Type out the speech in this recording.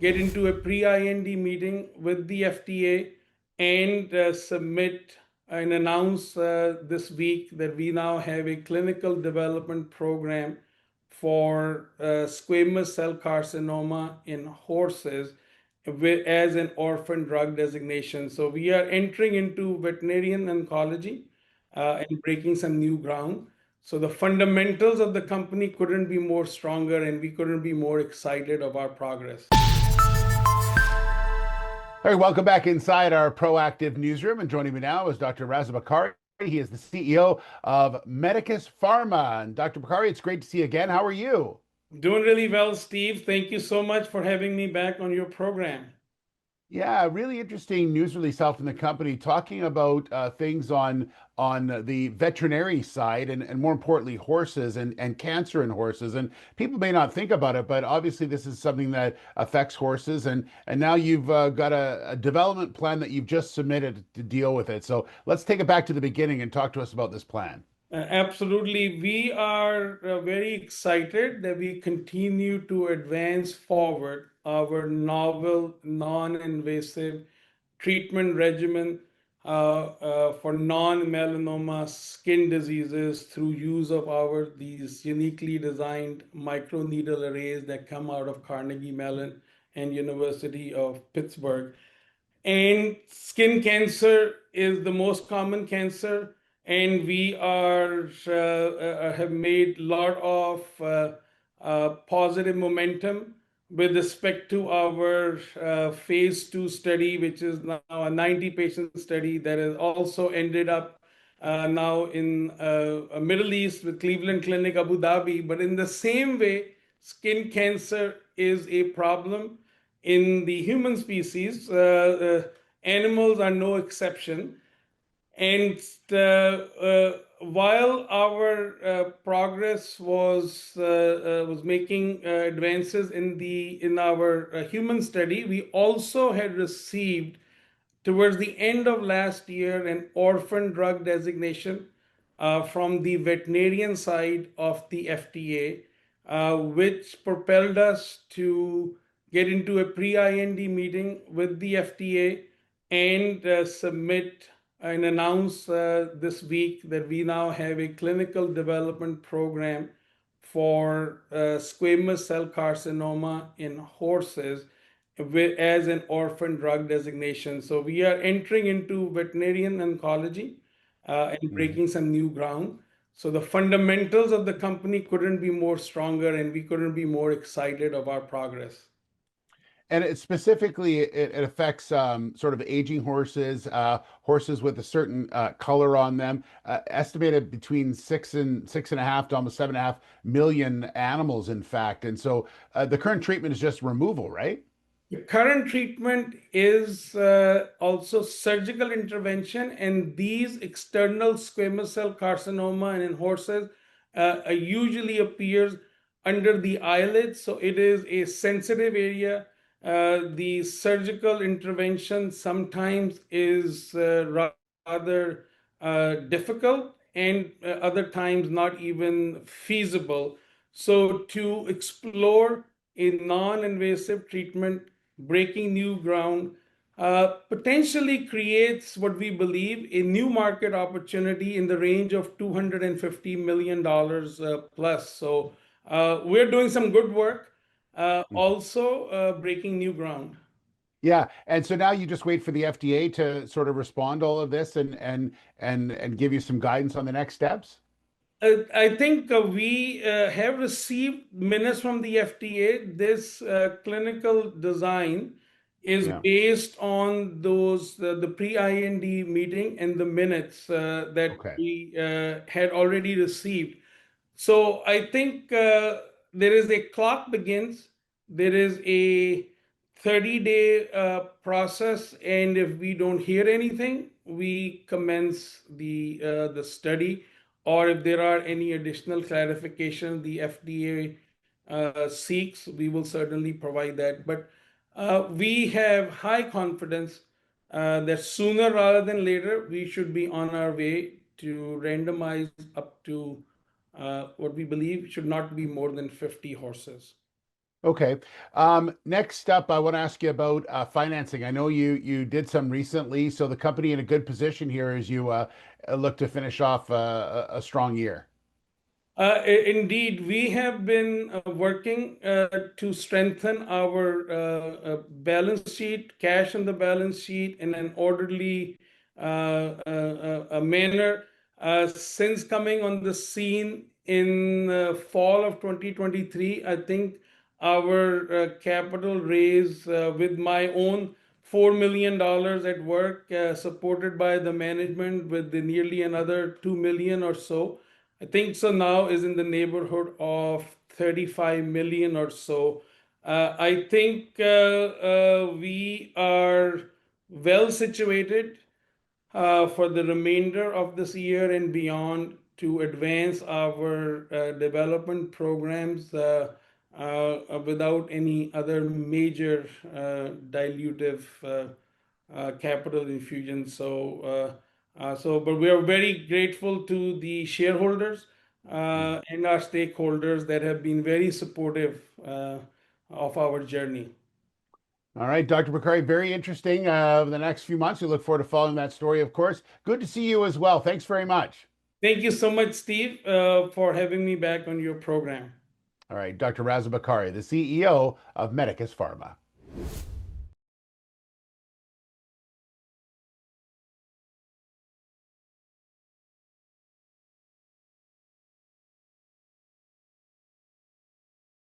get into a pre-IND meeting with the FDA and submit and announce this week that we now have a clinical development program for squamous cell carcinoma in horses as an orphan drug designation. So we are entering into veterinarian oncology and breaking some new ground. So the fundamentals of the company couldn't be more stronger, and we couldn't be more excited of our progress. All right, welcome back inside our proactive newsroom. And joining me now is Dr. Raza Bakari. He is the CEO of Medicus Pharma. And Dr. Bakari, it's great to see you again. How are you? Doing really well, Steve. Thank you so much for having me back on your program. Yeah, really interesting news release out from the company talking about things on the veterinary side and more importantly horses and cancer in horses. And people may not think about it, but obviously this is something that affects horses. And now you've got a development plan that you've just submitted to deal with it. So let's take it back to the beginning and talk to us about this plan. Absolutely. We are very excited that we continue to advance forward our novel, non-invasive treatment regimen for non-melanoma skin diseases through use of these uniquely designed microneedle arrays that come out of Carnegie Mellon and University of Pittsburgh. And skin cancer is the most common cancer, and we have made a lot of positive momentum with respect to our phase 2 study, which is now a 90-patient study that has also ended up now in Middle East with Cleveland Clinic, Abu Dhabi. But in the same way, skin cancer is a problem in the human species. Animals are no exception. And while our progress was making advances in our human study, we also had received towards the end of last year an orphan drug designation from the veterinarian side of the FDA, which propelled us to get into a pre-IND meeting with the FDA and submit and announce this week that we now have a clinical development program for squamous cell carcinoma in horses as an orphan drug designation. So we are entering into veterinarian oncology and breaking some new ground. So the fundamentals of the company couldn't be more stronger, and we couldn't be more excited of our progress. And it specifically, it affects sort of aging horses, horses with a certain color on them, estimated between 6.5 to almost 7.5 million animals, in fact. And so the current treatment is just removal, right? The current treatment is also surgical intervention, and these external squamous cell carcinoma and in horses usually appears under the eyelids, so it is a sensitive area. The surgical intervention sometimes is rather difficult and other times not even feasible. So to explore a non-invasive treatment, breaking new ground, potentially creates what we believe a new market opportunity in the range of $250 million plus. So we're doing some good work, also breaking new ground. Yeah, and so now you just wait for the FDA to sort of respond to all of this and give you some guidance on the next steps. I think we have received minutes from the FDA. This clinical design is Yeah. based on the pre-IND meeting and the minutes that Okay. we had already received. So I think there is a clock begins. There is a 30-day process, and if we don't hear anything, we commence the study. Or if there are any additional clarifications the FDA seeks, we will certainly provide that. But we have high confidence that sooner rather than later, we should be on our way to randomize up to what we believe should not be more than 50 horses. Okay. Next up, I want to ask you about financing. I know you did some recently, so the company in a good position here as you look to finish off a strong year. Indeed, we have been working to strengthen our balance sheet, cash on the balance sheet in an orderly manner. Since coming on the scene in fall of 2023, I think our capital raise with my own $4 million at work, supported by the management with the nearly another 2 million or so. I think so now is in the neighborhood of 35 million or so. I think we are well situated for the remainder of this year and beyond to advance our development programs without any other major dilutive capital infusion. But we are very grateful to the shareholders and our stakeholders that have been very supportive of our journey. All right, Dr. Bakari, very interesting. The next few months, we look forward to following that story, of course. Good to see you as well. Thanks very much. Thank you so much, Steve, for having me back on your program. All right, Dr. Raza Bakari, the CEO of Medicus Pharma.